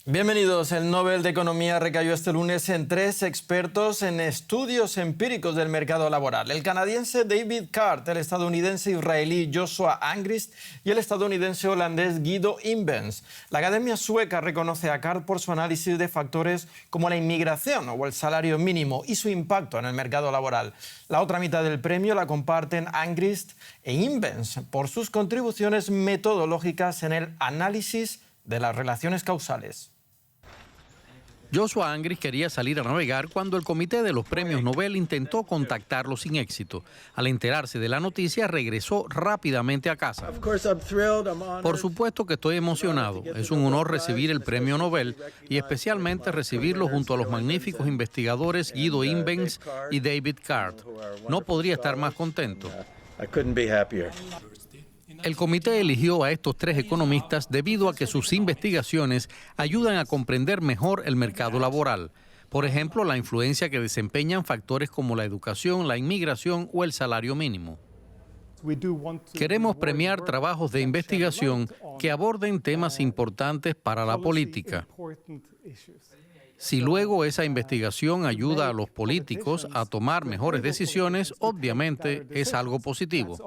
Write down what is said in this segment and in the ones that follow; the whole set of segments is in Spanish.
Bienvenidos. El Nobel de Economía recayó este lunes en 3 expertos en estudios empíricos del mercado laboral. El canadiense David Card, el estadounidense israelí Joshua Angrist y el estadounidense holandés Guido Imbens. La Academia Sueca reconoce a Card por su análisis de factores como la inmigración o el salario mínimo y su impacto en el mercado laboral. La otra mitad del premio la comparten Angrist e Imbens por sus contribuciones metodológicas en el análisis de las relaciones causales. Joshua Angrist quería salir a navegar cuando el comité de los premios Nobel intentó contactarlo sin éxito. Al enterarse de la noticia, regresó rápidamente a casa. Por supuesto que estoy emocionado. Es un honor recibir el premio Nobel y especialmente recibirlo junto a los magníficos investigadores Guido Imbens y David Card. No podría estar más contento. El comité eligió a estos 3 economistas debido a que sus investigaciones ayudan a comprender mejor el mercado laboral. Por ejemplo, la influencia que desempeñan factores como la educación, la inmigración o el salario mínimo. Queremos premiar trabajos de investigación que aborden temas importantes para la política. Si luego esa investigación ayuda a los políticos a tomar mejores decisiones, obviamente es algo positivo.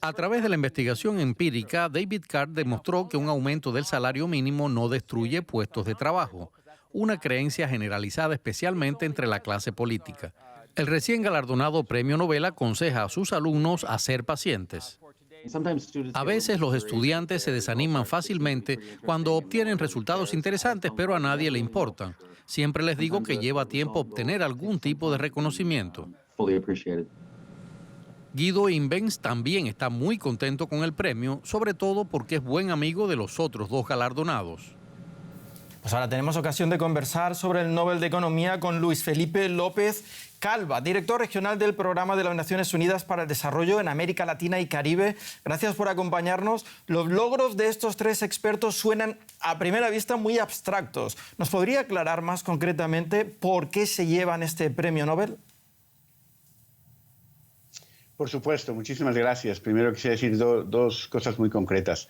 A través de la investigación empírica, David Card demostró que un aumento del salario mínimo no destruye puestos de trabajo, una creencia generalizada especialmente entre la clase política. El recién galardonado Premio Nobel aconseja a sus alumnos a ser pacientes. A veces los estudiantes se desaniman fácilmente cuando obtienen resultados interesantes, pero a nadie le importan. Siempre les digo que lleva tiempo obtener algún tipo de reconocimiento. Guido Imbens también está muy contento con el premio, sobre todo porque es buen amigo de los otros 2 galardonados. Pues ahora tenemos ocasión de conversar sobre el Nobel de Economía con Luis Felipe López Calva, director regional del Programa de las Naciones Unidas para el Desarrollo en América Latina y Caribe. Gracias por acompañarnos. Los logros de estos 3 expertos suenan a primera vista muy abstractos. ¿Nos podría aclarar más concretamente por qué se llevan este premio Nobel? Por supuesto, muchísimas gracias. Primero quisiera decir 2 cosas muy concretas.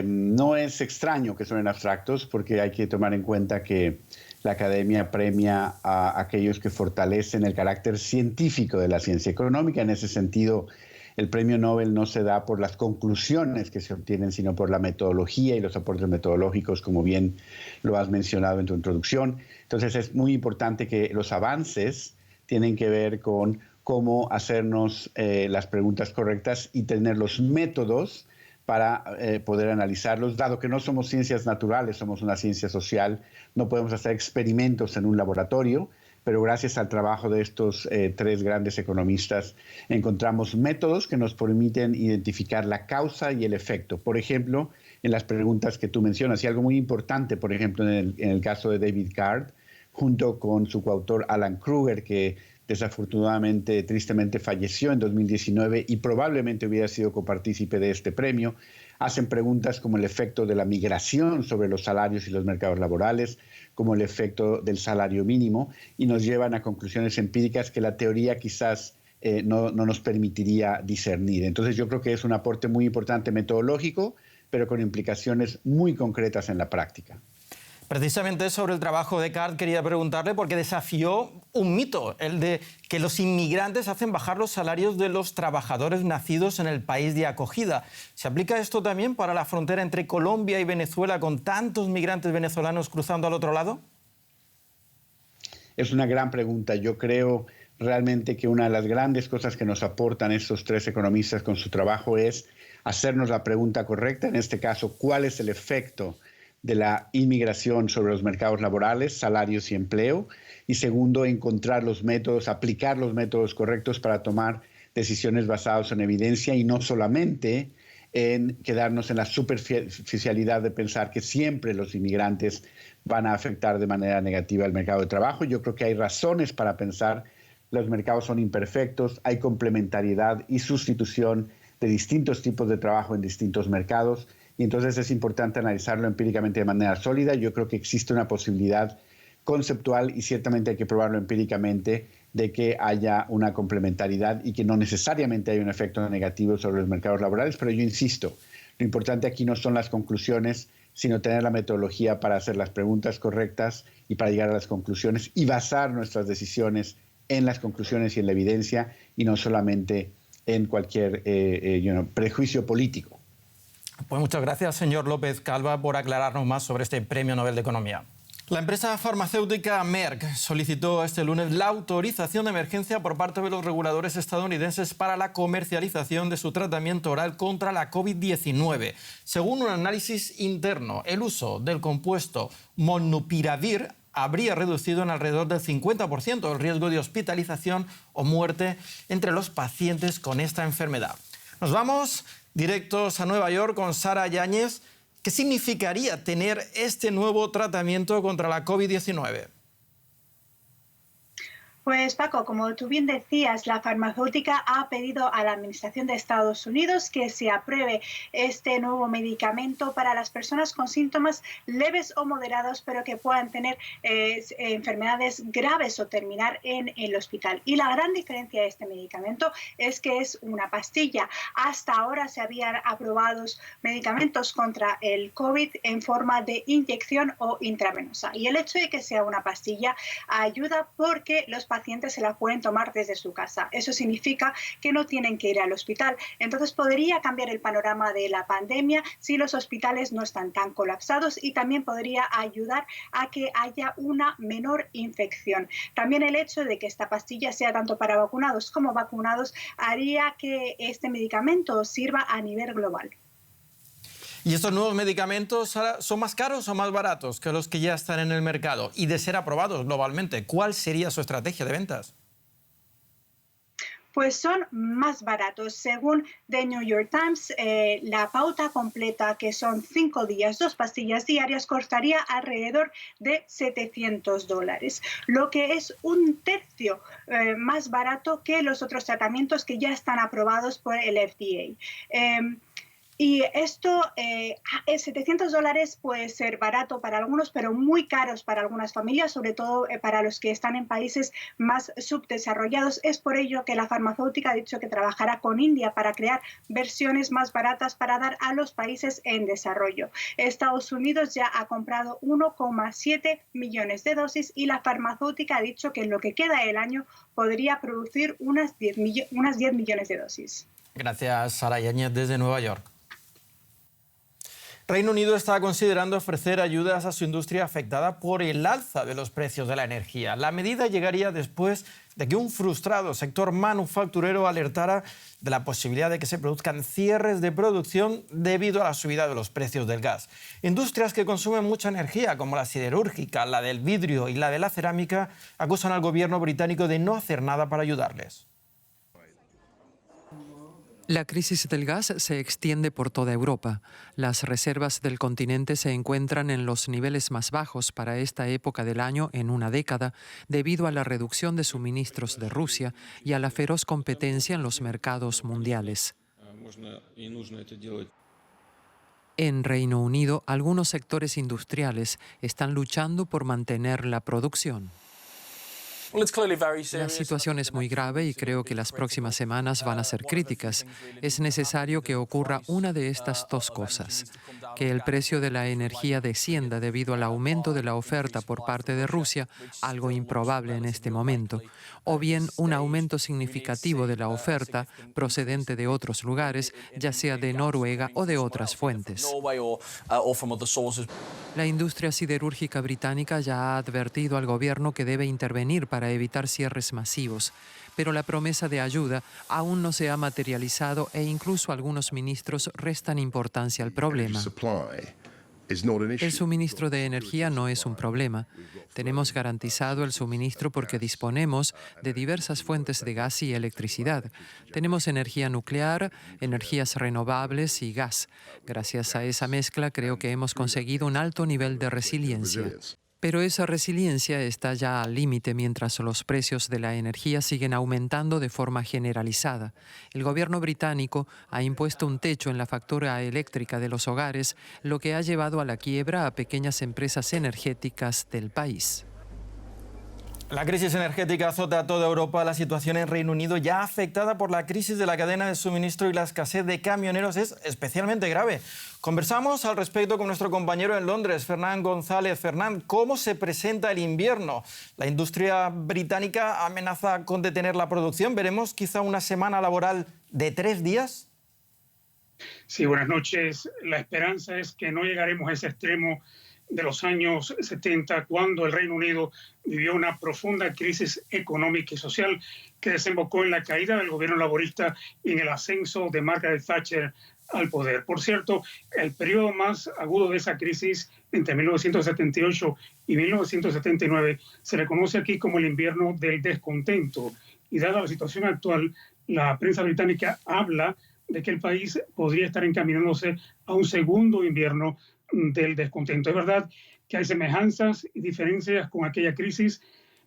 No es extraño que suenen abstractos porque hay que tomar en cuenta que la Academia premia a aquellos que fortalecen el carácter científico de la ciencia económica. En ese sentido, el premio Nobel no se da por las conclusiones que se obtienen, sino por la metodología y los aportes metodológicos, como bien lo has mencionado en tu introducción. Entonces, es muy importante que los avances tienen que ver con cómo hacernos las preguntas correctas y tener los métodos para poder analizarlos. Dado que no somos ciencias naturales, somos una ciencia social, no podemos hacer experimentos en un laboratorio, pero gracias al trabajo de estos 3 grandes economistas encontramos métodos que nos permiten identificar la causa y el efecto. Por ejemplo, en las preguntas que tú mencionas, y algo muy importante, por ejemplo, en el caso de David Card, junto con su coautor Alan Krueger, que desafortunadamente, tristemente falleció en 2019 y probablemente hubiera sido copartícipe de este premio, hacen preguntas como el efecto de la migración sobre los salarios y los mercados laborales, como el efecto del salario mínimo, y nos llevan a conclusiones empíricas que la teoría quizás no nos permitiría discernir. Entonces yo creo que es un aporte muy importante metodológico, pero con implicaciones muy concretas en la práctica. Precisamente sobre el trabajo de Card quería preguntarle porque desafió un mito, el de que los inmigrantes hacen bajar los salarios de los trabajadores nacidos en el país de acogida. ¿Se aplica esto también para la frontera entre Colombia y Venezuela con tantos migrantes venezolanos cruzando al otro lado? Es una gran pregunta. Yo creo realmente que una de las grandes cosas que nos aportan estos 3 economistas con su trabajo es hacernos la pregunta correcta, en este caso, ¿cuál es el efecto de la inmigración sobre los mercados laborales, salarios y empleo? Y segundo, encontrar los métodos, aplicar los métodos correctos para tomar decisiones basadas en evidencia y no solamente en quedarnos en la superficialidad de pensar que siempre los inmigrantes van a afectar de manera negativa el mercado de trabajo. Yo creo que hay razones para pensar los mercados son imperfectos, hay complementariedad y sustitución de distintos tipos de trabajo en distintos mercados. Y entonces es importante analizarlo empíricamente de manera sólida. Yo creo que existe una posibilidad conceptual y ciertamente hay que probarlo empíricamente de que haya una complementariedad y que no necesariamente hay un efecto negativo sobre los mercados laborales, pero yo insisto, lo importante aquí no son las conclusiones, sino tener la metodología para hacer las preguntas correctas y para llegar a las conclusiones y basar nuestras decisiones en las conclusiones y en la evidencia y no solamente en cualquier prejuicio político. Pues muchas gracias, señor López Calva, por aclararnos más sobre este Premio Nobel de Economía. La empresa farmacéutica Merck solicitó este lunes la autorización de emergencia por parte de los reguladores estadounidenses para la comercialización de su tratamiento oral contra la COVID-19. Según un análisis interno, el uso del compuesto molnupiravir habría reducido en alrededor del 50% el riesgo de hospitalización o muerte entre los pacientes con esta enfermedad. Nos vamos directos a Nueva York con Sara Yáñez. ¿Qué significaría tener este nuevo tratamiento contra la COVID-19? Pues Paco, como tú bien decías, la farmacéutica ha pedido a la Administración de Estados Unidos que se apruebe este nuevo medicamento para las personas con síntomas leves o moderados, pero que puedan tener enfermedades graves o terminar en el hospital. Y la gran diferencia de este medicamento es que es una pastilla. Hasta ahora se habían aprobado medicamentos contra el COVID en forma de inyección o intravenosa. Y el hecho de que sea una pastilla ayuda porque los pacientes se la pueden tomar desde su casa. Eso significa que no tienen que ir al hospital. Entonces podría cambiar el panorama de la pandemia si los hospitales no están tan colapsados y también podría ayudar a que haya una menor infección. También el hecho de que esta pastilla sea tanto para vacunados como vacunados haría que este medicamento sirva a nivel global. ¿Y estos nuevos medicamentos, Sara, son más caros o más baratos que los que ya están en el mercado? Y de ser aprobados globalmente, ¿cuál sería su estrategia de ventas? Pues son más baratos. Según The New York Times, la pauta completa, que son 5 días, 2 pastillas diarias, costaría alrededor de $700, lo que es un tercio más barato que los otros tratamientos que ya están aprobados por el FDA. Y esto, $700 puede ser barato para algunos, pero muy caros para algunas familias, sobre todo para los que están en países más subdesarrollados. Es por ello que la farmacéutica ha dicho que trabajará con India para crear versiones más baratas para dar a los países en desarrollo. Estados Unidos ya ha comprado 1,7 millones de dosis y la farmacéutica ha dicho que en lo que queda del año podría producir unas 10 millones de dosis. Gracias, Sara Yáñez, desde Nueva York. Reino Unido está considerando ofrecer ayudas a su industria afectada por el alza de los precios de la energía. La medida llegaría después de que un frustrado sector manufacturero alertara de la posibilidad de que se produzcan cierres de producción debido a la subida de los precios del gas. Industrias que consumen mucha energía, como la siderúrgica, la del vidrio y la de la cerámica, acusan al gobierno británico de no hacer nada para ayudarles. La crisis del gas se extiende por toda Europa. Las reservas del continente se encuentran en los niveles más bajos para esta época del año en una década, debido a la reducción de suministros de Rusia y a la feroz competencia en los mercados mundiales. En Reino Unido, algunos sectores industriales están luchando por mantener la producción. La situación es muy grave y creo que las próximas semanas van a ser críticas. Es necesario que ocurra una de estas dos cosas: que el precio de la energía descienda debido al aumento de la oferta por parte de Rusia, algo improbable en este momento, o bien un aumento significativo de la oferta procedente de otros lugares, ya sea de Noruega o de otras fuentes. La industria siderúrgica británica ya ha advertido al gobierno que debe intervenir para evitar cierres masivos, pero la promesa de ayuda aún no se ha materializado e incluso algunos ministros restan importancia al problema. El suministro de energía no es un problema. Tenemos garantizado el suministro porque disponemos de diversas fuentes de gas y electricidad. Tenemos energía nuclear, energías renovables y gas. Gracias a esa mezcla creo que hemos conseguido un alto nivel de resiliencia. Pero esa resiliencia está ya al límite mientras los precios de la energía siguen aumentando de forma generalizada. El gobierno británico ha impuesto un techo en la factura eléctrica de los hogares, lo que ha llevado a la quiebra a pequeñas empresas energéticas del país. La crisis energética azota a toda Europa. La situación en Reino Unido, ya afectada por la crisis de la cadena de suministro y la escasez de camioneros, es especialmente grave. Conversamos al respecto con nuestro compañero en Londres, Fernán González. Fernán, ¿cómo se presenta el invierno? La industria británica amenaza con detener la producción. ¿Veremos quizá una semana laboral de 3 días? Sí, buenas noches. La esperanza es que no llegaremos a ese extremo de los años 70, cuando el Reino Unido vivió una profunda crisis económica y social que desembocó en la caída del gobierno laborista y en el ascenso de Margaret Thatcher al poder. Por cierto, el periodo más agudo de esa crisis, entre 1978 y 1979, se le conoce aquí como el invierno del descontento. Y dada la situación actual, la prensa británica habla de que el país podría estar encaminándose a un segundo invierno del descontento. Es verdad que hay semejanzas y diferencias con aquella crisis,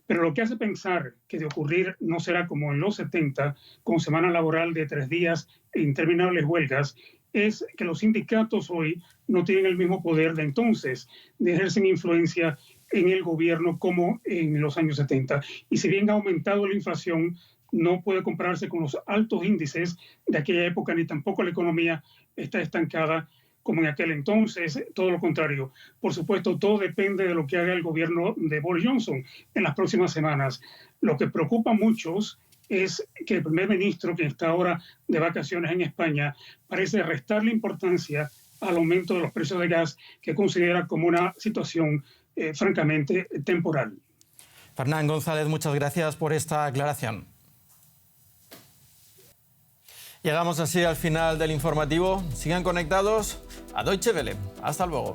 pero lo que hace pensar que de ocurrir no será como en los 70, con semana laboral de 3 días e interminables huelgas, es que los sindicatos hoy no tienen el mismo poder de entonces, ni ejercen influencia en el gobierno como en los años 70. Y si bien ha aumentado la inflación, no puede compararse con los altos índices de aquella época, ni tampoco la economía está estancada como en aquel entonces, todo lo contrario. Por supuesto, todo depende de lo que haga el gobierno de Boris Johnson en las próximas semanas. Lo que preocupa a muchos es que el primer ministro, que está ahora de vacaciones en España, parece restarle importancia al aumento de los precios de gas, que considera como una situación francamente temporal. Fernán González, muchas gracias por esta aclaración. Llegamos así al final del informativo. Sigan conectados a Deutsche Welle. Hasta luego.